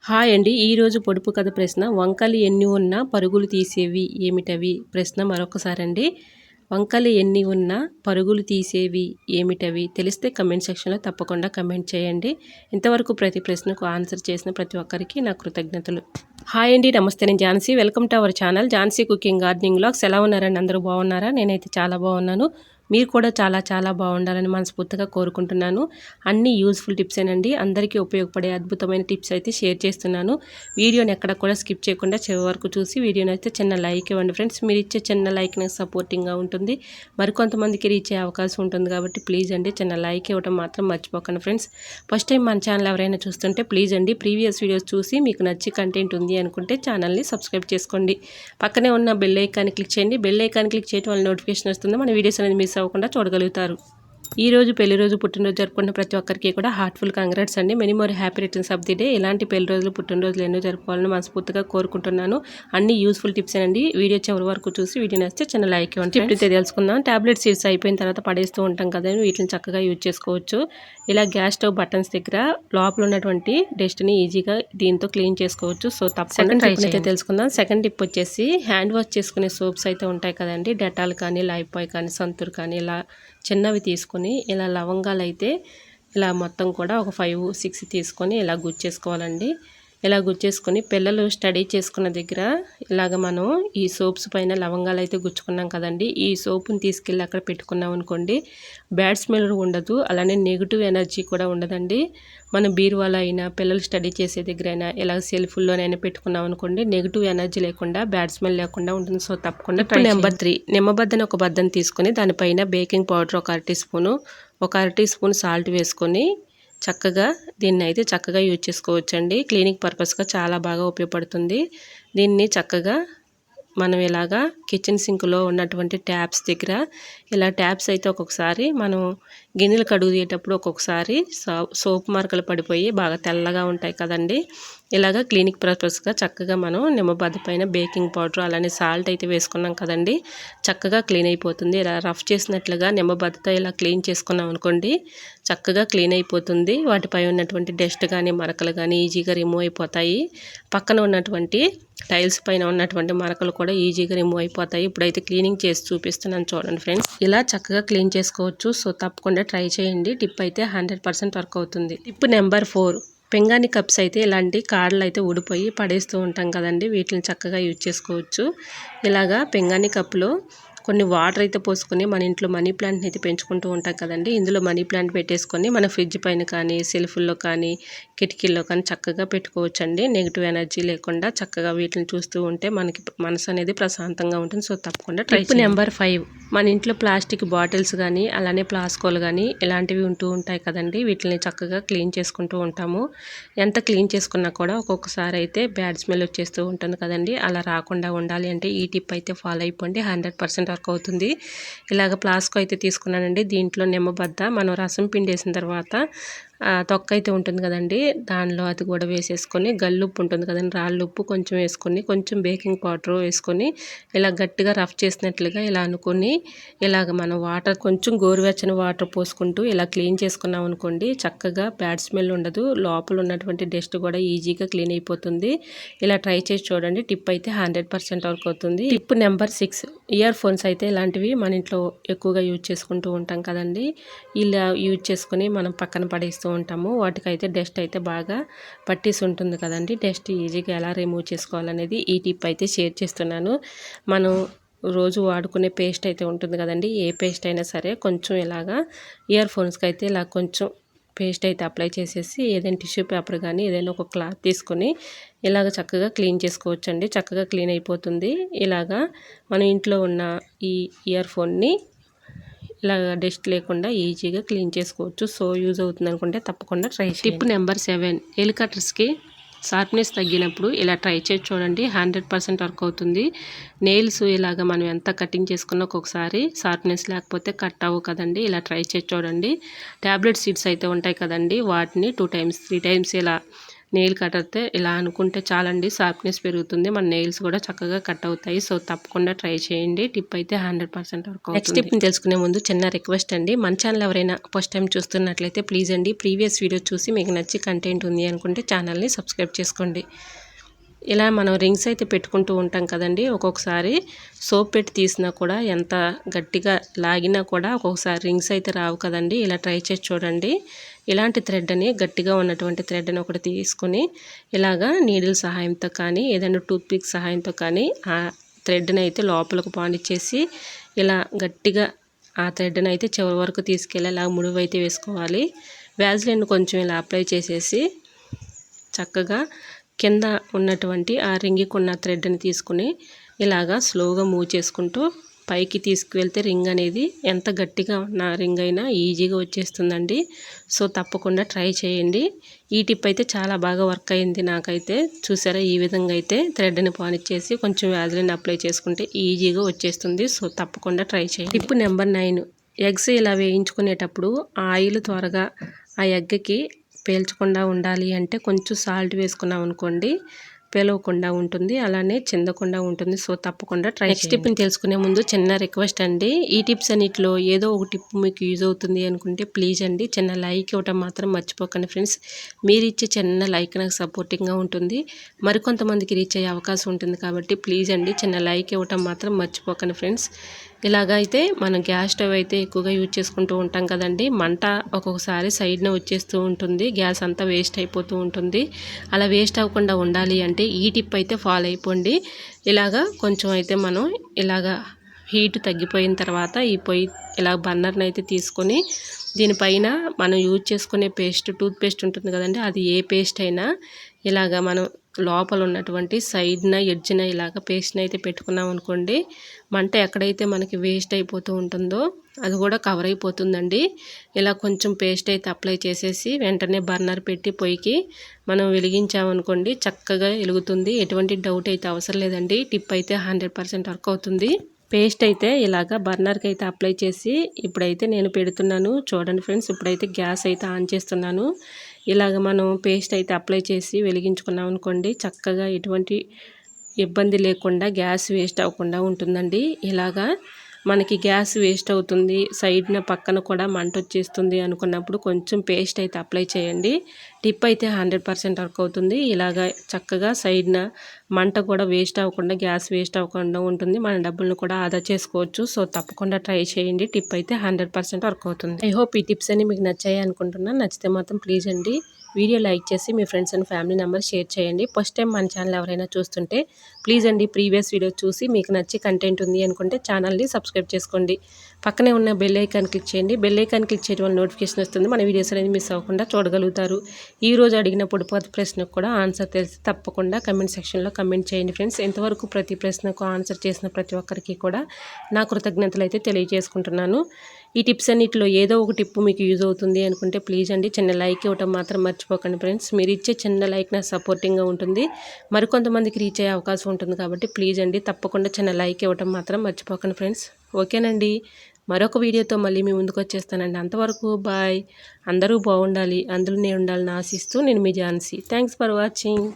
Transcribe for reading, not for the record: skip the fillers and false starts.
Hi అండి. ఈరోజు పొడుపు కథ ప్రశ్న. వంకలు ఎన్ని ఉన్నా పరుగులు తీసేవి ఏమిటవి? ప్రశ్న మరొకసారండి. వంకలు ఎన్ని ఉన్నా పరుగులు తీసేవి ఏమిటవి? తెలిస్తే కమెంట్ సెక్షన్లో తప్పకుండా కమెంట్ చేయండి. ఇంతవరకు ప్రతి ప్రశ్నకు ఆన్సర్ చేసిన ప్రతి ఒక్కరికి నా కృతజ్ఞతలు. హాయ్ అండి, నమస్తే. నేను Jhansi. Welcome to our channel Jhansi cooking gardening vlogs. ఎలా ఉన్నారండి? అందరూ బాగున్నారా? నేనైతే చాలా బాగున్నాను. మీరు కూడా చాలా బాగుండాలని మనస్ఫూర్తిగా కోరుకుంటున్నాను. అన్ని యూజ్ఫుల్ టిప్సేనండి. అందరికీ ఉపయోగపడే అద్భుతమైన టిప్స్ అయితే షేర్ చేస్తున్నాను. వీడియోని ఎక్కడ కూడా స్కిప్ చేయకుండా చివరి వరకు చూసి వీడియోని అయితే చిన్న లైక్ ఇవ్వండి ఫ్రెండ్స్. మీరు ఇచ్చే చిన్న లైక్ నాకు సపోర్టింగ్గా ఉంటుంది. మరికొంతమందికి రీచ్ అయ్యే అవకాశం ఉంటుంది కాబట్టి ప్లీజ్ అండి చిన్న లైక్ ఇవ్వడం మాత్రం మర్చిపోకండి ఫ్రెండ్స్. ఫస్ట్ టైం మన ఛానల్ ఎవరైనా చూస్తుంటే ప్లీజ్ అండి ప్రీవియస్ వీడియోస్ చూసి మీకు నచ్చి కంటెంట్ ఉంది అనుకుంటే ఛానల్ని సబ్స్క్రైబ్ చేసుకోండి. పక్కనే ఉన్న బెల్ ఐకాన్ని క్లిక్ చేయండి. బెల్ ఐకాన్ని క్లిక్ చేయడం వల్ల నోటిఫికేషన్ వస్తుంది. మన వీడియోస్ అనేది మిస్ అవ్వకుండా చూడగలుగుతారు. ఈరోజు పెళ్లి రోజు పుట్టినరోజు జరుపుకున్న ప్రతి ఒక్కరికి కూడా హార్ట్ఫుల్ కంగ్రాట్స్ అండి. Many more happy returns of the day. ఇలాంటి పెళ్లి రోజులు పుట్టినరోజులు ఎన్నో జరుపుకోవాలని మనస్ఫూర్తిగా కోరుకుంటున్నాను. అన్ని యూస్ఫుల్ టిప్స్ అండి. వీడియో చివరి వరకు చూసి వీడియో నచ్చితే చిన్న లైక్ ఇవ్వండి. టిప్ అయితే తెలుసుకుందాం. టాబ్లెట్ సీడ్స్ అయిపోయిన తర్వాత పడేస్తూ ఉంటాం కదా, వీటిని చక్కగా యూజ్ చేసుకోవచ్చు. ఇలా గ్యాస్ స్టవ్ బటన్స్ దగ్గర లోపల ఉన్నటువంటి డస్ట్ని ఈజీగా దీంతో క్లీన్ చేసుకోవచ్చు. సో తప్పకుండా ట్రై అయితే తెలుసుకుందాం. సెకండ్ టిప్ వచ్చేసి హ్యాండ్ వాష్ చేసుకునే సోప్స్ అయితే ఉంటాయి కదండి, డెటాల్ కానీ లైఫ్ బాయ్ కానీ సంతూర్ కానీ ఇలా చిన్నవి తీసుకొని ఇలా లవంగాలు అయితే ఇలా మొత్తం కూడా ఒక 5-6 తీసుకొని ఇలా గుచ్చేసుకోవాలండి. ఇలా గుచ్చేసుకొని పిల్లలు స్టడీ చేసుకున్న దగ్గర ఇలాగ మనం ఈ సోప్స్ పైన లవంగాలు అయితే గుచ్చుకున్నాం కదండి, ఈ సోపుని తీసుకెళ్ళి అక్కడ పెట్టుకున్నాం అనుకోండి, బ్యాడ్ స్మెల్ ఉండదు, అలానే నెగిటివ్ ఎనర్జీ కూడా ఉండదండి. మనం బీరువాలో అయినా పిల్లలు స్టడీ చేసే దగ్గర అయినా ఇలా సెల్ఫ్లోనైనా పెట్టుకున్నాం అనుకోండి, నెగిటివ్ ఎనర్జీ లేకుండా బ్యాడ్ స్మెల్ లేకుండా ఉంటుంది. సో తప్పకుండా ట్రై. నెంబర్ 3, నిమ్మబద్దను ఒక బద్దను తీసుకొని దానిపైన బేకింగ్ పౌడర్ ఒక 1/2 టీ స్పూను, ఒక 1/2 టీ స్పూన్ సాల్ట్ వేసుకొని చక్కగా దీన్ని అయితే చక్కగా యూజ్ చేసుకోవచ్చండి. క్లీనింగ్ పర్పస్గా చాలా బాగా ఉపయోగపడుతుంది. దీన్ని చక్కగా మనం ఇలాగా కిచెన్ సింక్లో ఉన్నటువంటి ట్యాప్స్ దగ్గర ఇలా ట్యాప్స్ అయితే ఒక్కొక్కసారి మనం గిన్నెలు కడుగుయేటప్పుడు ఒక్కొక్కసారి సోప్ మార్కలు పడిపోయి బాగా తెల్లగా ఉంటాయి కదండి, ఇలాగ క్లీనిక్ పర్పస్గా చక్కగా మనం నిమ్మబద్ద పైన బేకింగ్ పౌడర్ అలానే సాల్ట్ అయితే వేసుకున్నాం కదండి, చక్కగా క్లీన్ అయిపోతుంది. ఇలా రఫ్ చేసినట్లుగా నిమ్మబద్దతో ఇలా క్లీన్ చేసుకున్నాం అనుకోండి, చక్కగా క్లీన్ అయిపోతుంది. వాటిపై ఉన్నటువంటి డస్ట్ కానీ మరకలు కానీ ఈజీగా రిమూవ్ అయిపోతాయి. పక్కన ఉన్నటువంటి టైల్స్ పైన ఉన్నటువంటి మరకలు కూడా ఈజీగా రిమూవ్ అయిపోతాయి. ఇప్పుడైతే క్లీనింగ్ చేసి చూపిస్తున్నాను చూడండి ఫ్రెండ్స్. ఇలా చక్కగా క్లీన్ చేసుకోవచ్చు. సో తప్పకుండా ట్రై చేయండి. టిప్ అయితే 100% వర్క్ అవుతుంది. టిప్ నెంబర్ 4, పింగాణి కప్స్ అయితే ఇలాంటి కాడలు అయితే ఊడిపోయి పడేస్తూ ఉంటాం కదండి, వీటిని చక్కగా యూజ్ చేసుకోవచ్చు. ఇలాగా పింగాణి కప్పులో కొన్ని వాటర్ అయితే పోసుకొని మన ఇంట్లో మనీ ప్లాంట్ని అయితే పెంచుకుంటూ ఉంటాం కదండి, ఇందులో మనీ ప్లాంట్ పెట్టేసుకొని మన ఫ్రిడ్జ్ పైన కానీ సెల్ఫ్ల్లో కానీ కిటికీల్లో కానీ చక్కగా పెట్టుకోవచ్చండి. నెగిటివ్ ఎనర్జీ లేకుండా చక్కగా వీటిని చూస్తూ ఉంటే మనకి మనసు అనేది ప్రశాంతంగా ఉంటుంది. సో తప్పకుండా ట్రై. నెంబర్ 5, మన ఇంట్లో ప్లాస్టిక్ బాటిల్స్ కానీ అలానే ప్లాస్కోలు కానీ ఇలాంటివి ఉంటూ ఉంటాయి కదండి, వీటిని చక్కగా క్లీన్ చేసుకుంటూ ఉంటాము. ఎంత క్లీన్ చేసుకున్నా కూడా ఒక్కొక్కసారి అయితే బ్యాడ్ స్మెల్ వచ్చేస్తూ ఉంటుంది కదండి, అలా రాకుండా ఉండాలి అంటే ఈ టిప్ అయితే ఫాలో అయిపోండి. 100% వర్క్ అవుతుంది. ఇలాగ ప్లాస్కో అయితే తీసుకున్నానండి. దీంట్లో నిమ్మబద్ద మనం రసం పిండేసిన తర్వాత తొక్క అయితే ఉంటుంది కదండి, దానిలో అది కూడా వేసేసుకొని గల్లుప్పు ఉంటుంది కదండి, రాళ్ళుప్పు కొంచెం వేసుకొని కొంచెం బేకింగ్ పౌడర్ వేసుకొని ఇలా గట్టిగా రఫ్ చేసినట్లుగా ఇలా అనుకొని ఇలాగ మనం వాటర్ కొంచెం గోరువెచ్చని వాటర్ పోసుకుంటూ ఇలా క్లీన్ చేసుకున్నాం అనుకోండి, చక్కగా బ్యాడ్ స్మెల్ ఉండదు, లోపల ఉన్నటువంటి డస్ట్ కూడా ఈజీగా క్లీన్ అయిపోతుంది. ఇలా ట్రై చేసి చూడండి. టిప్ అయితే 100% వర్క్ అవుతుంది. టిప్ నెంబర్ 6, ఇయర్ ఫోన్స్ అయితే ఇలాంటివి మన ఇంట్లో ఎక్కువగా యూజ్ చేసుకుంటూ ఉంటాం కదండి, ఇలా యూజ్ చేసుకొని మనం పక్కన పడేస్తూ ఉంటాము. వాటికైతే డస్ట్ అయితే బాగా పట్టేసి ఉంటుంది కదండి, డస్ట్ ఈజీగా ఎలా రిమూవ్ చేసుకోవాలనేది ఈ టిప్ అయితే షేర్ చేస్తున్నాను. మనం రోజు వాడుకునే పేస్ట్ అయితే ఉంటుంది కదండి, ఏ పేస్ట్ అయినా సరే కొంచెం ఇలాగా ఇయర్ ఫోన్స్కి అయితే ఇలా కొంచెం పేస్ట్ అయితే అప్లై చేసేసి ఏదైనా టిష్యూ పేపర్ కానీ ఏదైనా ఒక క్లాత్ తీసుకొని ఇలాగ చక్కగా క్లీన్ చేసుకోవచ్చండి. చక్కగా క్లీన్ అయిపోతుంది. ఇలాగా మన ఇంట్లో ఉన్న ఈ ఇయర్ ఫోన్ని ఇలా డస్ట్ లేకుండా ఈజీగా క్లీన్ చేసుకోవచ్చు. సో యూజ్ అవుతుంది అనుకుంటే తప్పకుండా ట్రై చేయండి. టిప్ నెంబర్ 7, నెయిల్ కట్టర్స్కి షార్ప్నెస్ తగ్గినప్పుడు ఇలా ట్రై చేసి చూడండి. 100% వర్క్ అవుతుంది. నెయిల్స్ ఇలాగ మనం ఎంత కటింగ్ చేసుకున్నా ఒక్కొక్కసారి షార్ప్నెస్ లేకపోతే కట్ అవ్వు కదండి, ఇలా ట్రై చేసి చూడండి. ట్యాబ్లెట్ సీడ్స్ అయితే ఉంటాయి కదండి, వాటిని 2 times 3 times ఇలా నెయిల్ కటర్తో ఇలా అనుకుంటే చాలండి, షార్ప్నెస్ పెరుగుతుంది, మన నెయిల్స్ కూడా చక్కగా కట్ అవుతాయి. సో తప్పకుండా ట్రై చేయండి. టిప్ అయితే 100% వర్క్ అవుతుంది. నెక్స్ట్ టిప్ని తెలుసుకునే ముందు చిన్న రిక్వెస్ట్ అండి, మన ఛానల్ ఎవరైనా ఫస్ట్ టైం చూస్తున్నట్లయితే ప్లీజ్ అండి ప్రీవియస్ వీడియో చూసి మీకు నచ్చి కంటెంట్ ఉంది అనుకుంటే ఛానల్ని సబ్స్క్రైబ్ చేసుకోండి. ఇలా మనం రింగ్స్ అయితే పెట్టుకుంటూ ఉంటాం కదండి, ఒక్కొక్కసారి సోప్ పెట్టి తీసినా కూడా ఎంత గట్టిగా లాగినా కూడా ఒక్కొక్కసారి రింగ్స్ అయితే రావు కదండి. ఇలా ట్రై చేసి చూడండి. ఇలాంటి థ్రెడ్ని, గట్టిగా ఉన్నటువంటి థ్రెడ్ని ఒకటి తీసుకొని ఇలాగా నీడిల్ సహాయంతో కానీ ఏదైనా టూత్పిక్ సహాయంతో కానీ ఆ థ్రెడ్ని అయితే లోపలికి పానిచ్చేసి ఇలా గట్టిగా ఆ థ్రెడ్ని అయితే చివరి వరకు తీసుకెళ్ళి ఇలా ముడువు అయితే వేసుకోవాలి. వ్యాజ్లిన్ కొంచెం ఇలా అప్లై చేసేసి చక్కగా కింద ఉన్నటువంటి ఆ రింగికున్న థ్రెడ్ని తీసుకుని ఇలాగా స్లోగా మూవ్ చేసుకుంటూ పైకి తీసుకువెళ్తే రింగ్ అనేది ఎంత గట్టిగా ఉన్న రింగ్ అయినా ఈజీగా వచ్చేస్తుందండి. సో తప్పకుండా ట్రై చేయండి. ఈ టిప్ అయితే చాలా బాగా వర్క్ అయింది నాకైతే. చూసారా, ఈ విధంగా అయితే థ్రెడ్ని పానిచ్చేసి కొంచెం వ్యాజ్లిన్ అప్లై చేసుకుంటే ఈజీగా వచ్చేస్తుంది. సో తప్పకుండా ట్రై చేయండి. టిప్ నెంబర్ 9, ఎగ్స్ ఇలా వేయించుకునేటప్పుడు ఆయిల్ త్వరగా ఆ ఎగ్కి పేల్చకుండా ఉండాలి అంటే కొంచెం సాల్ట్ వేసుకున్నాం అనుకోండి, పేలవకుండా ఉంటుంది, అలానే చిందకుండా ఉంటుంది. సో తప్పకుండా ట్రై. నెక్స్ట్ టిప్ని తెలుసుకునే ముందు చిన్న రిక్వెస్ట్ అండి, ఈ టిప్స్ అన్నిటిలో ఏదో ఒక టిప్ మీకు యూజ్ అవుతుంది అనుకుంటే ప్లీజ్ అండి చిన్న లైక్ ఇవ్వటం మాత్రం మర్చిపోకండి ఫ్రెండ్స్. మీరు ఇచ్చే చిన్న లైక్ నాకు సపోర్టింగ్గా ఉంటుంది, మరికొంతమందికి రీచ్ అయ్యే అవకాశం ఉంటుంది కాబట్టి ప్లీజ్ అండి చిన్న లైక్ ఇవ్వటం మాత్రం మర్చిపోకండి ఫ్రెండ్స్. ఇలాగైతే మనం గ్యాస్ స్టవ్ అయితే ఎక్కువగా యూజ్ చేసుకుంటూ ఉంటాం కదండి, మంట ఒక్కొక్కసారి సైడ్న వచ్చేస్తూ ఉంటుంది, గ్యాస్ అంతా వేస్ట్ అయిపోతూ ఉంటుంది. అలా వేస్ట్ అవ్వకుండా ఉండాలి అంటే ఈ టిప్ అయితే ఫాలో అయిపోండి. ఇలాగా కొంచెం అయితే మనం ఇలాగా హీట్ తగ్గిపోయిన తర్వాత ఈ పొయ్యి ఇలా బర్నర్ని అయితే తీసుకొని దీనిపైన మనం యూజ్ చేసుకునే టూత్ పేస్ట్ ఉంటుంది కదండి, అది ఏ పేస్ట్ అయినా ఇలాగా మనం లోపల ఉన్నటువంటి సైడ్న ఎడ్జ్న ఇలాగ పేస్ట్ని అయితే పెట్టుకున్నాం అనుకోండి, మంట ఎక్కడైతే మనకి వేస్ట్ అయిపోతూ ఉంటుందో అది కూడా కవర్ అయిపోతుందండి. ఇలా కొంచెం పేస్ట్ అయితే అప్లై చేసేసి వెంటనే బర్నర్ పెట్టి పొయ్యికి మనం వెలిగించామనుకోండి చక్కగా వెలుగుతుంది. ఎటువంటి డౌట్ అయితే అవసరం లేదండి. టిప్ అయితే 100% వర్క్ అవుతుంది. పేస్ట్ అయితే ఇలాగ బర్నర్కి అయితే అప్లై చేసి ఇప్పుడైతే నేను పెడుతున్నాను చూడండి ఫ్రెండ్స్. ఇప్పుడైతే గ్యాస్ అయితే ఆన్ చేస్తున్నాను. ఇలాగ మనం పేస్ట్ అయితే అప్లై చేసి వెలిగించుకున్నాం అనుకోండి చక్కగా ఎటువంటి ఇబ్బంది లేకుండా గ్యాస్ వేస్ట్ అవ్వకుండా ఉంటుందండి. ఇలాగా మనకి గ్యాస్ వేస్ట్ అవుతుంది, సైడ్న పక్కన కూడా మంట వచ్చేస్తుంది అనుకున్నప్పుడు కొంచెం పేస్ట్ అయితే అప్లై చేయండి. టిప్ అయితే 100% వర్క్ అవుతుంది. ఇలాగ చక్కగా సైడ్న మంట కూడా వేస్ట్ అవ్వకుండా, గ్యాస్ వేస్ట్ అవ్వకుండా ఉంటుంది, మన డబ్బులను కూడా ఆదా చేసుకోవచ్చు. సో తప్పకుండా ట్రై చేయండి. టిప్ అయితే 100% వర్క్ అవుతుంది. ఐ హోప్ ఈ టిప్స్ అన్ని మీకు నచ్చాయి అనుకుంటున్నాను. నచ్చితే మాత్రం ప్లీజ్ అండి వీడియో లైక్ చేసి మీ friends and family members share చేయండి. ఫస్ట్ టైం మన ఛానల్ ఎవరైనా చూస్తుంటే ప్లీజ్ అండి ప్రీవియస్ వీడియో చూసి మీకు నచ్చి కంటెంట్ ఉంది అనుకుంటే ఛానల్ని సబ్స్క్రైబ్ చేసుకోండి. పక్కనే ఉన్న బెల్ ఐకాన్ క్లిక్ చేయండి. బెల్ ఐకాన్ క్లిక్ చేయడం వల్ల నోటిఫికేషన్ వస్తుంది, మన వీడియోస్ అనేది మిస్ అవ్వకుండా చూడగలుగుతారు. ఈరోజు అడిగిన పొడిపోత ప్రశ్నకు కూడా ఆన్సర్ తెలిసి తప్పకుండా కమెంట్ సెక్షన్లో కమెంట్ చేయండి ఫ్రెండ్స్. ఇంతవరకు ప్రతి ప్రశ్నకు ఆన్సర్ చేసిన ప్రతి ఒక్కరికి కూడా నా కృతజ్ఞతలు అయితే తెలియజేసుకుంటున్నాను. ఈ టిప్స్ అన్నిటిలో ఏదో ఒక టిప్ మీకు యూజ్ అవుతుంది అనుకుంటే ప్లీజ్ అండి చిన్న లైక్ ఇవ్వటం మాత్రం మర్చిపోకండి ఫ్రెండ్స్. మీరు ఇచ్చే చిన్న లైక్ నాకు సపోర్టింగ్గా ఉంటుంది, మరికొంతమందికి రీచ్ అయ్యే అవకాశం ఉంటుంది కాబట్టి ప్లీజ్ అండి తప్పకుండా చిన్న లైక్ ఇవ్వటం మాత్రం మర్చిపోకండి ఫ్రెండ్స్. ఓకేనండి, మరొక వీడియోతో మళ్ళీ మీ ముందుకు వచ్చేస్తానండి. అంతవరకు బాయ్. అందరూ బాగుండాలి, అందులో నేను ఉండాలని ఆశిస్తూ నేను మీ ఝాన్సీ. Thanks for watching.